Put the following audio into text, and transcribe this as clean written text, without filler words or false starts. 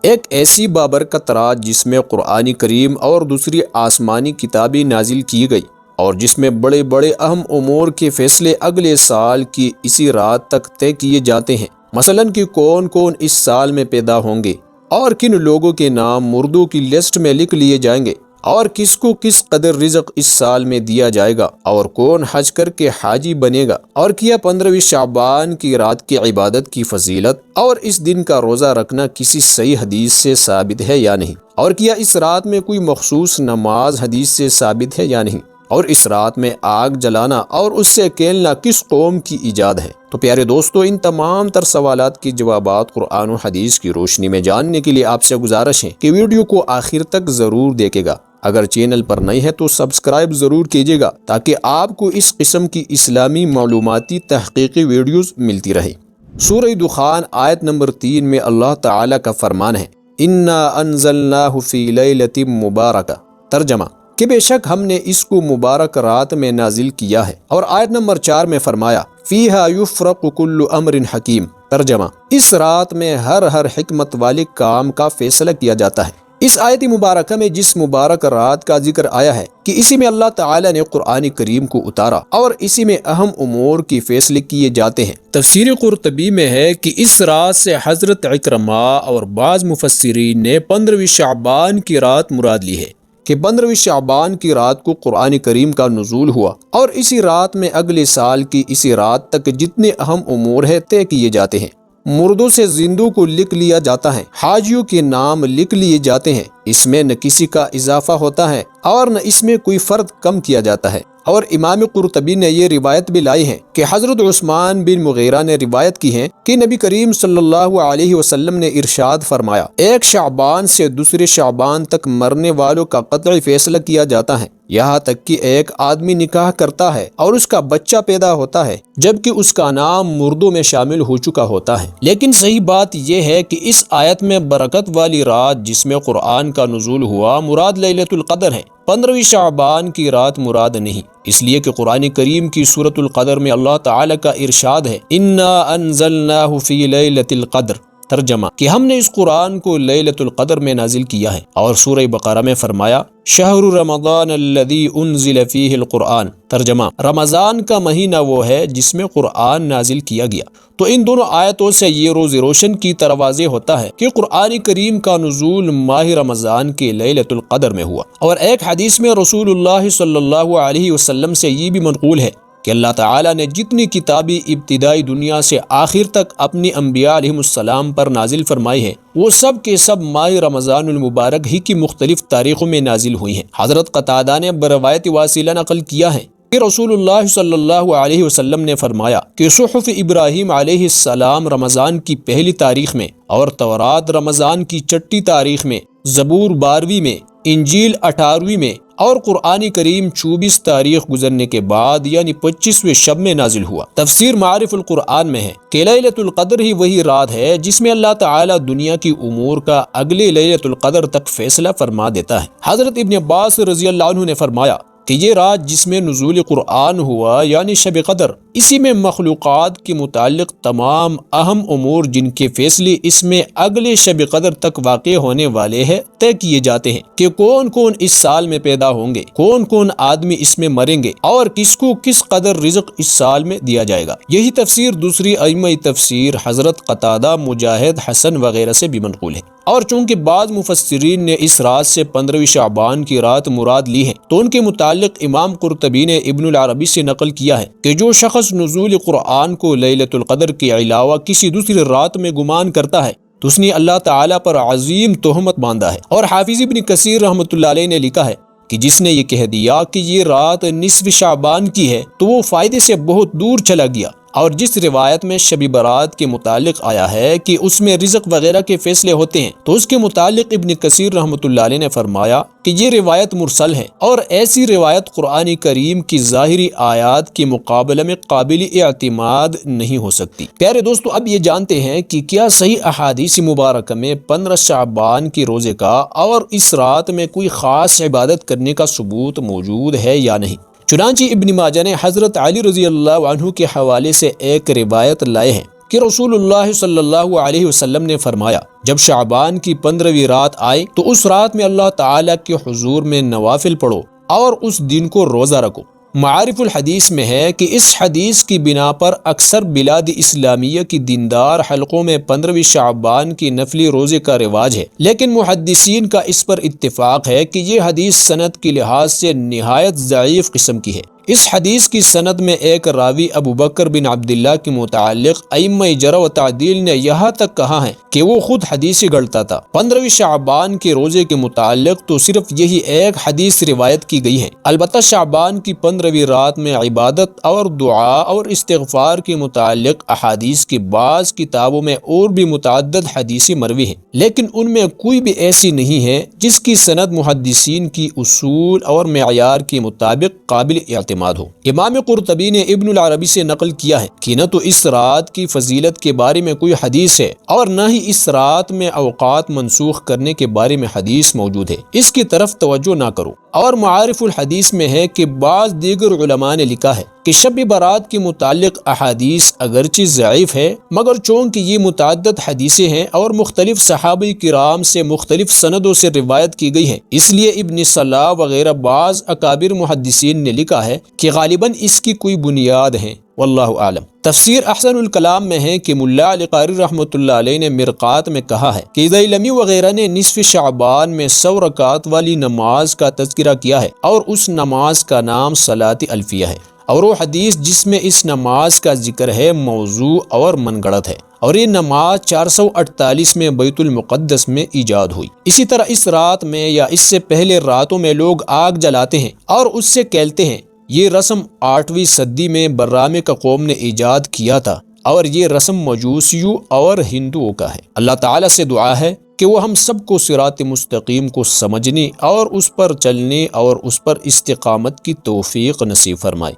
ایک ایسی بابرکت رات جس میں قرآن کریم اور دوسری آسمانی کتابیں نازل کی گئی اور جس میں بڑے بڑے اہم امور کے فیصلے اگلے سال کی اسی رات تک طے کیے جاتے ہیں، مثلاً کہ کون کون اس سال میں پیدا ہوں گے اور کن لوگوں کے نام مردوں کی لسٹ میں لکھ لیے جائیں گے اور کس کو کس قدر رزق اس سال میں دیا جائے گا اور کون حج کر کے حاجی بنے گا، اور کیا 15ویں شعبان کی رات کی عبادت کی فضیلت اور اس دن کا روزہ رکھنا کسی صحیح حدیث سے ثابت ہے یا نہیں، اور کیا اس رات میں کوئی مخصوص نماز حدیث سے ثابت ہے یا نہیں، اور اس رات میں آگ جلانا اور اس سے کھیلنا کس قوم کی ایجاد ہے۔ تو پیارے دوستو، ان تمام تر سوالات کی جوابات قرآن و حدیث کی روشنی میں جاننے کے لیے آپ سے گزارش ہے کہ ویڈیو کو آخر تک ضرور دیکھے گا۔ اگر چینل پر نئے ہیں تو سبسکرائب ضرور کیجیے گا تاکہ آپ کو اس قسم کی اسلامی معلوماتی تحقیقی ویڈیوز ملتی رہے۔ سورہ دخان آیت نمبر 3 میں اللہ تعالیٰ کا فرمان ہے، اِنَّا أَنزَلْنَاهُ فِي لَيْلَةٍ مُبَارَكَةٍ، ترجمہ کہ بے شک ہم نے اس کو مبارک رات میں نازل کیا ہے، اور آیت نمبر 4 میں فرمایا فِيهَا يُفْرَقُ كُلُّ أَمْرٍ حَكِيمٍ، ترجمہ اس رات میں ہر حکمت والے کام کا فیصلہ کیا جاتا ہے۔ اس آیت مبارکہ میں جس مبارک رات کا ذکر آیا ہے کہ اسی میں اللہ تعالیٰ نے قرآن کریم کو اتارا اور اسی میں اہم امور کی فیصلے کیے جاتے ہیں۔ تفسیر قرطبی میں ہے کہ اس رات سے حضرت عکرمہ اور بعض مفسرین نے 15ویں شعبان کی رات مراد لی ہے کہ 15ویں شعبان کی رات کو قرآن کریم کا نزول ہوا اور اسی رات میں اگلے سال کی اسی رات تک جتنے اہم امور ہیں طے کیے جاتے ہیں۔ مردوں سے زندوں کو لکھ لیا جاتا ہے، حاجیوں کے نام لکھ لیے جاتے ہیں، اس میں نہ کسی کا اضافہ ہوتا ہے اور نہ اس میں کوئی فرد کم کیا جاتا ہے۔ اور امام قرطبی نے یہ روایت بھی لائی ہے کہ حضرت عثمان بن مغیرہ نے روایت کی ہے کہ نبی کریم صلی اللہ علیہ وسلم نے ارشاد فرمایا، ایک شعبان سے دوسرے شعبان تک مرنے والوں کا قطعی فیصلہ کیا جاتا ہے، یہاں تک کہ ایک آدمی نکاح کرتا ہے اور اس کا بچہ پیدا ہوتا ہے جبکہ اس کا نام مردوں میں شامل ہو چکا ہوتا ہے۔ لیکن صحیح بات یہ ہے کہ اس آیت میں برکت والی رات جس میں قرآن کا نزول ہوا مراد لیلۃ القدر ہے، 15ویں شعبان کی رات مراد نہیں، اس لیے کہ قرآن کریم کی سورۃ القدر میں اللہ تعالیٰ کا ارشاد ہے، اِنَّا أَنزَلْنَاهُ فِي لَيْلَةِ الْقَدْرِ، ترجمہ کہ ہم نے اس قرآن کو لیلۃ القدر میں نازل کیا ہے۔ اور سورہ بقرہ میں فرمایا شہر رمضان الذی انزل فیہ القرآن، ترجمہ رمضان کا مہینہ وہ ہے جس میں قرآن نازل کیا گیا۔ تو ان دونوں آیتوں سے یہ روز روشن کی طرح واضح ہوتا ہے کہ قرآن کریم کا نزول ماہ رمضان کے لیلۃ القدر میں ہوا۔ اور ایک حدیث میں رسول اللہ صلی اللہ علیہ وسلم سے یہ بھی منقول ہے کہ اللہ تعالیٰ نے جتنی کتابیں ابتدائی دنیا سے آخر تک اپنی انبیاء علیہ السلام پر نازل فرمائی ہیں وہ سب کے سب ماہ رمضان المبارک ہی کی مختلف تاریخوں میں نازل ہوئی ہیں۔ حضرت قتادہ نے بروایت واصلہ نقل کیا ہے کہ رسول اللہ صلی اللہ علیہ وسلم نے فرمایا کہ صحف ابراہیم علیہ السلام رمضان کی پہلی تاریخ میں، اور تورات رمضان کی چھٹی تاریخ میں، زبور 12ویں میں، انجیل 18ویں میں، اور قرآن کریم 24 تاریخ گزرنے کے بعد یعنی 25ویں شب میں نازل ہوا۔ تفسیر معارف القرآن میں ہے کہ لیلۃ القدر ہی وہی رات ہے جس میں اللہ تعالیٰ دنیا کی امور کا اگلے لیلۃ القدر تک فیصلہ فرما دیتا ہے۔ حضرت ابن عباس رضی اللہ عنہ نے فرمایا کہ یہ رات جس میں نزول قرآن ہوا یعنی شب قدر، اسی میں مخلوقات کے متعلق تمام اہم امور جن کے فیصلے اس میں اگلے شب قدر تک واقع ہونے والے ہیں طے کیے جاتے ہیں کہ کون کون اس سال میں پیدا ہوں گے، کون کون آدمی اس میں مریں گے اور کس کو کس قدر رزق اس سال میں دیا جائے گا۔ یہی تفسیر دوسری ائمہ تفسیر حضرت قتادہ، مجاہد، حسن وغیرہ سے بھی منقول ہے۔ اور چونکہ بعض مفسرین نے اس رات سے 15ویں شعبان کی رات مراد لی ہے تو ان کے متعلق امام قرطبی نے ابن العربی سے نقل کیا ہے کہ جو شخص نزول قرآن کو لیلۃ القدر کے علاوہ کسی دوسری رات میں گمان کرتا ہے تو اس نے اللہ تعالیٰ پر عظیم تہمت باندھا ہے۔ اور حافظ ابن کثیر رحمۃ اللہ علیہ نے لکھا ہے کہ جس نے یہ کہہ دیا کہ یہ رات نصف شعبان کی ہے تو وہ فائدے سے بہت دور چلا گیا۔ اور جس روایت میں شب برات کے متعلق آیا ہے کہ اس میں رزق وغیرہ کے فیصلے ہوتے ہیں تو اس کے متعلق ابن کثیر رحمۃ اللہ علیہ نے فرمایا کہ یہ روایت مرسل ہے اور ایسی روایت قرآن کریم کی ظاہری آیات کے مقابلے میں قابل اعتماد نہیں ہو سکتی۔ پیارے دوستو، اب یہ جانتے ہیں کہ کیا صحیح احادیث مبارکہ میں 15 شعبان کے روزے کا اور اس رات میں کوئی خاص عبادت کرنے کا ثبوت موجود ہے یا نہیں۔ چنانچہ ابن ماجہ نے حضرت علی رضی اللہ عنہ کے حوالے سے ایک روایت لائے ہیں کہ رسول اللہ صلی اللہ علیہ وسلم نے فرمایا، جب شعبان کی 15ویں رات آئے تو اس رات میں اللہ تعالیٰ کے حضور میں نوافل پڑھو اور اس دن کو روزہ رکھو۔ معارف الحدیث میں ہے کہ اس حدیث کی بنا پر اکثر بلاد اسلامیہ کی دیندار حلقوں میں 15ویں شعبان کی نفلی روزے کا رواج ہے، لیکن محدثین کا اس پر اتفاق ہے کہ یہ حدیث سند کی لحاظ سے نہایت ضعیف قسم کی ہے۔ اس حدیث کی سند میں ایک راوی ابو بکر بن عبداللہ کے متعلق ائمہ جرح و تعدیل نے یہاں تک کہا ہے کہ وہ خود حدیث گڑھتا تھا۔ 15ویں شعبان کے روزے کے متعلق تو صرف یہی ایک حدیث روایت کی گئی ہے۔ البتہ شعبان کی 15ویں رات میں عبادت اور دعا اور استغفار کے متعلق احادیث کی بعض کتابوں میں اور بھی متعدد حدیث مروی ہیں، لیکن ان میں کوئی بھی ایسی نہیں ہے جس کی سند محدثین کی اصول اور معیار کے مطابق قابل اعتماد ہو۔ امام قرطبی نے ابن العربی سے نقل کیا ہے کہ نہ تو اس رات کی فضیلت کے بارے میں کوئی حدیث ہے اور نہ ہی اس رات میں اوقات منسوخ کرنے کے بارے میں حدیث موجود ہے، اس کی طرف توجہ نہ کرو۔ اور معارف الحدیث میں ہے کہ بعض دیگر علماء نے لکھا ہے کہ شب برات کے متعلق احادیث اگرچہ ضعیف ہے، مگر چونکہ یہ متعدد حدیثیں ہیں اور مختلف صحابہ کرام سے مختلف سندوں سے روایت کی گئی ہیں، اس لیے ابن صلاح وغیرہ بعض اکابر محدثین نے لکھا ہے کہ غالباً اس کی کوئی بنیاد ہے، واللہ اعلم۔ تفسیر احسن الکلام میں ہے کہ ملا علی قاری رحمۃ اللہ علیہ نے مرقات میں کہا ہے کہ دیلمی وغیرہ نے نصف شعبان میں 100 رکعت والی نماز کا تذکرہ کیا ہے اور اس نماز کا نام صلاۃ الفیہ ہے، اور وہ حدیث جس میں اس نماز کا ذکر ہے موضوع اور من گڑت ہے، اور یہ نماز 448 میں بیت المقدس میں ایجاد ہوئی۔ اسی طرح اس رات میں یا اس سے پہلے راتوں میں لوگ آگ جلاتے ہیں اور اس سے کھیلتے ہیں۔ یہ رسم 8ویں صدی میں برامے کا قوم نے ایجاد کیا تھا، اور یہ رسم مجوسیوں اور ہندوؤں کا ہے۔ اللہ تعالیٰ سے دعا ہے کہ وہ ہم سب کو صراط مستقیم کو سمجھنے اور اس پر چلنے اور اس پر استقامت کی توفیق نصیب فرمائے۔